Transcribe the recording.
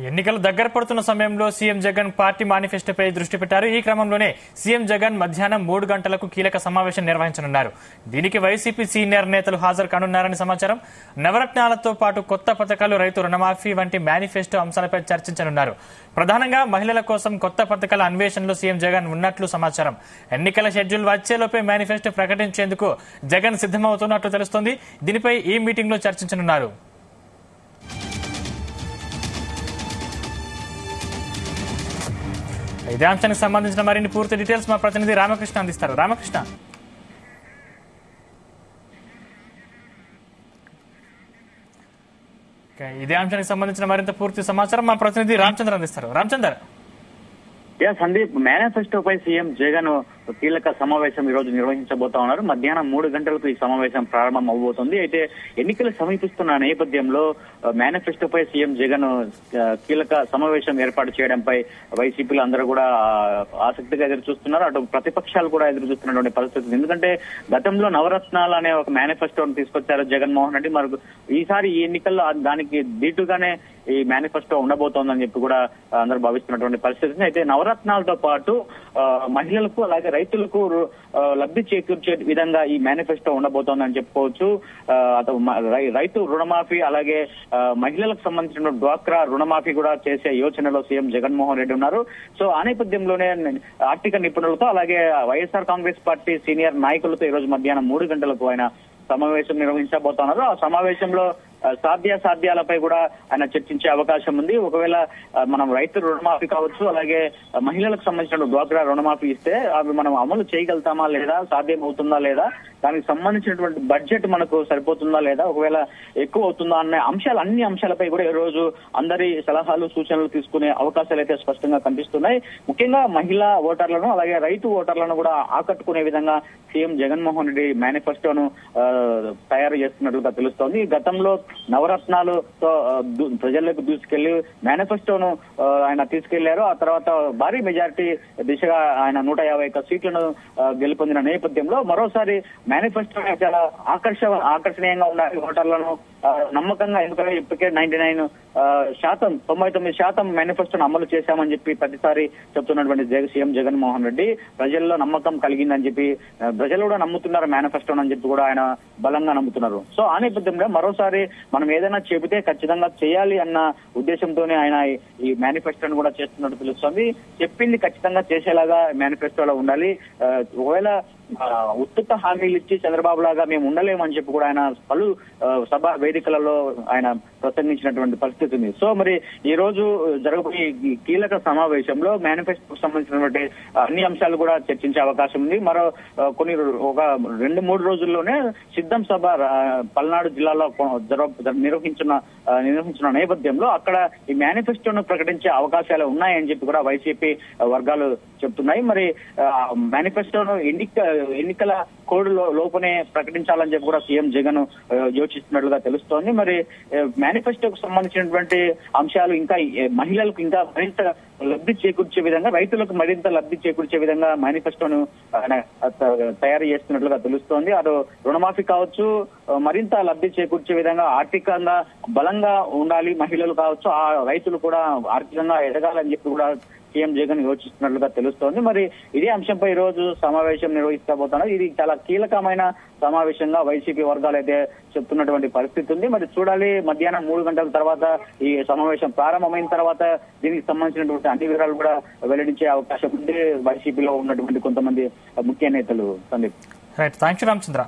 ఎన్నికలు దగ్గర పడుతున్న సమయంలో సీఎం జగన్ పార్టీ మేనిఫెస్టోపై దృష్టి పెట్టారు. ఈ క్రమంలోనే సీఎం జగన్ మధ్యాహ్నం 3 గంటలకు కీలక సమావేశం నిర్వహించనున్నారు. దీనికి వైసీపీ సీనియర్ నేతలు హాజరు కానున్నారని సమాచారం. నవరత్నాలతో పాటు కొత్త పథకాలు, రైతు రుణమాఫీ వంటి మేనిఫెస్టో అంశాలపై చర్చించనున్నారు. ప్రధానంగా మహిళల కోసం కొత్త పథకాల అన్వేషణలో సీఎం జగన్ ఉన్నట్లు సమాచారం. ఎన్నికల షెడ్యూల్ వచ్చేలోపే మేనిఫెస్టో ప్రకటించేందుకు జగన్ సిద్దమవుతున్నట్లు తెలుస్తోంది. దీనిపై ఈ మీటింగ్ లో చర్చించనున్నారు. ఇదే అంశానికి సంబంధించిన మరిన్ని పూర్తి డీటెయిల్స్ మా ప్రతినిధి రామకృష్ణ అందిస్తారు. రామకృష్ణ, ఇదే అంశానికి సంబంధించిన మరింత పూర్తి సమాచారం మా ప్రతినిధి రామచంద్ర అందిస్తారు. రామచంద్ర. సందీప్, మేనిఫెస్టోపై సీఎం జగన్ కీలక సమావేశం ఈ రోజు నిర్వహించబోతా ఉన్నారు. మధ్యాహ్నం 3 గంటలకు ఈ సమావేశం ప్రారంభం అవబోతోంది. అయితే ఎన్నికలు సమీపిస్తున్న నేపథ్యంలో మేనిఫెస్టోపై సీఎం జగన్ కీలక సమావేశం ఏర్పాటు చేయడంపై వైసీపీలు అందరూ కూడా ఆసక్తిగా ఎదురు చూస్తున్నారు. అటు ప్రతిపక్షాలు కూడా ఎదురు చూస్తున్నటువంటి పరిస్థితి. ఎందుకంటే గతంలో నవరత్నాలు అనే ఒక మేనిఫెస్టోను తీసుకొచ్చారు జగన్మోహన్ రెడ్డి. మరి ఈసారి ఈ ఎన్నికల్లో దానికి దీటుగానే ఈ మేనిఫెస్టో ఉండబోతోందని చెప్పి కూడా అందరూ భావిస్తున్నటువంటి పరిస్థితి. అయితే నవరత్నాలతో పాటు మహిళలకు అలాగే రైతులకు లబ్ధి చేకూర్చే విధంగా ఈ మేనిఫెస్టో ఉండబోతోందని చెప్పుకోవచ్చు. రైతు రుణమాఫీ అలాగే మహిళలకు సంబంధించిన డ్వాక్రా రుణమాఫీ కూడా చేసే యోచనలో సీఎం జగన్మోహన్ రెడ్డి ఉన్నారు. సో ఆ నేపథ్యంలోనే ఆర్థిక నిపుణులతో అలాగే వైఎస్ఆర్ కాంగ్రెస్ పార్టీ సీనియర్ నాయకులతో ఈ రోజు మధ్యాహ్నం 3 గంటలకు ఆయన సమావేశం నిర్వహించబోతున్నారు. ఆ సమావేశంలో సాధ్యాలపై కూడా ఆయన చర్చించే అవకాశం ఉంది. ఒకవేళ మనం రైతు రుణమాఫీ కావచ్చు, అలాగే మహిళలకు సంబంధించిన డ్వాక్రా రుణమాఫీ ఇస్తే అవి మనం అమలు చేయగలుగుతామా లేదా, సాధ్యం అవుతుందా లేదా, దానికి సంబంధించినటువంటి బడ్జెట్ మనకు సరిపోతుందా లేదా, ఒకవేళ ఎక్కువ అవుతుందా అనే అన్ని అంశాలపై కూడా ఈ రోజు అందరి సలహాలు సూచనలు తీసుకునే అవకాశాలు అయితే స్పష్టంగా కనిపిస్తున్నాయి. ముఖ్యంగా మహిళా ఓటర్లను అలాగే రైతు ఓటర్లను కూడా ఆకట్టుకునే విధంగా సీఎం జగన్మోహన్ రెడ్డి మేనిఫెస్టోను తయారు చేస్తున్నట్లుగా తెలుస్తోంది. గతంలో నవరత్నాలతో ప్రజల్లోకి దూసుకెళ్లి మేనిఫెస్టోను ఆయన తీసుకెళ్లారు. ఆ తర్వాత భారీ మెజారిటీ దిశగా ఆయన 151 సీట్లను గెలుపొందిన నేపథ్యంలో మరోసారి మేనిఫెస్టో చాలా ఆకర్షణీయంగా ఉండాలి ఓటర్లను నమ్మకంగా. ఎందుకంటే ఇప్పటికే 99% మేనిఫెస్టోను అమలు చేశామని చెప్పి ప్రతిసారి చెప్తున్నటువంటి సీఎం జగన్మోహన్ రెడ్డి ప్రజల్లో నమ్మకం కలిగిందని చెప్పి ప్రజలు కూడా నమ్ముతున్నారు మేనిఫెస్టోను అని చెప్పి కూడా ఆయన బలంగా నమ్ముతున్నారు. సో ఆ నేపథ్యంలో మరోసారి మనం ఏదైనా చెబితే ఖచ్చితంగా చేయాలి అన్న ఉద్దేశంతోనే ఆయన ఈ మేనిఫెస్టోను కూడా చేస్తున్నట్టు తెలుస్తోంది. చెప్పింది ఖచ్చితంగా చేసేలాగా మేనిఫెస్టోలో ఉండాలి. ఒకవేళ ఉత్తుత హామీలు ఇచ్చి చంద్రబాబు లాగా మేము ఉండలేమని చెప్పి కూడా ఆయన పలు సభ వేదికలలో ఆయన ప్రసంగించినటువంటి పరిస్థితి ఉంది. సో మరి ఈ రోజు జరగబోయే కీలక సమావేశంలో మేనిఫెస్టోకు సంబంధించినటువంటి అన్ని అంశాలు కూడా చర్చించే అవకాశం ఉంది. మరో ఒక 2-3 రోజుల్లోనే సిద్ధం సభ పల్నాడు జిల్లాలో నిర్వహించిన నేపథ్యంలో అక్కడ ఈ మేనిఫెస్టోను ప్రకటించే అవకాశాలు ఉన్నాయని చెప్పి కూడా వైసీపీ వర్గాలు చెప్తున్నాయి. మరి మేనిఫెస్టోను ఎన్నికల కోడ్ లోపునే ప్రకటించాలని చెప్పి కూడా సీఎం జగన్ యోచిస్తున్నట్లుగా తెలుస్తోంది. మరి మేనిఫెస్టోకు సంబంధించినటువంటి అంశాలు ఇంకా మహిళలకు ఇంకా మరింత లబ్ధి చేకూర్చే విధంగా, రైతులకు మరింత లబ్ధి చేకూర్చే విధంగా మేనిఫెస్టోను తయారు చేస్తున్నట్లుగా తెలుస్తోంది. అటు రుణమాఫీ కావచ్చు, మరింత లబ్ధి చేకూర్చే విధంగా ఆర్థికంగా బలంగా ఉండాలి మహిళలు కావచ్చు, ఆ రైతులు కూడా ఆర్థికంగా ఎదగాలని చెప్పి కూడా సీఎం జగన్ యోచిస్తున్నట్లుగా తెలుస్తోంది. మరి ఇదే అంశంపై ఈ రోజు సమావేశం నిర్వహిస్తబోతున్నారు. ఇది చాలా కీలకమైన సమావేశంగా వైసీపీ వర్గాలు అయితే చెప్తున్నటువంటి పరిస్థితి ఉంది. మరి చూడాలి, మధ్యాహ్నం 3 గంటల తర్వాత ఈ సమావేశం ప్రారంభమైన తర్వాత దీనికి సంబంధించినటువంటి అన్ని వివరాలు కూడా వెల్లడించే అవకాశం ఉంది వైసీపీలో ఉన్నటువంటి కొంతమంది ముఖ్య నేతలు. సందీప్. Right, thank you Ramachandra.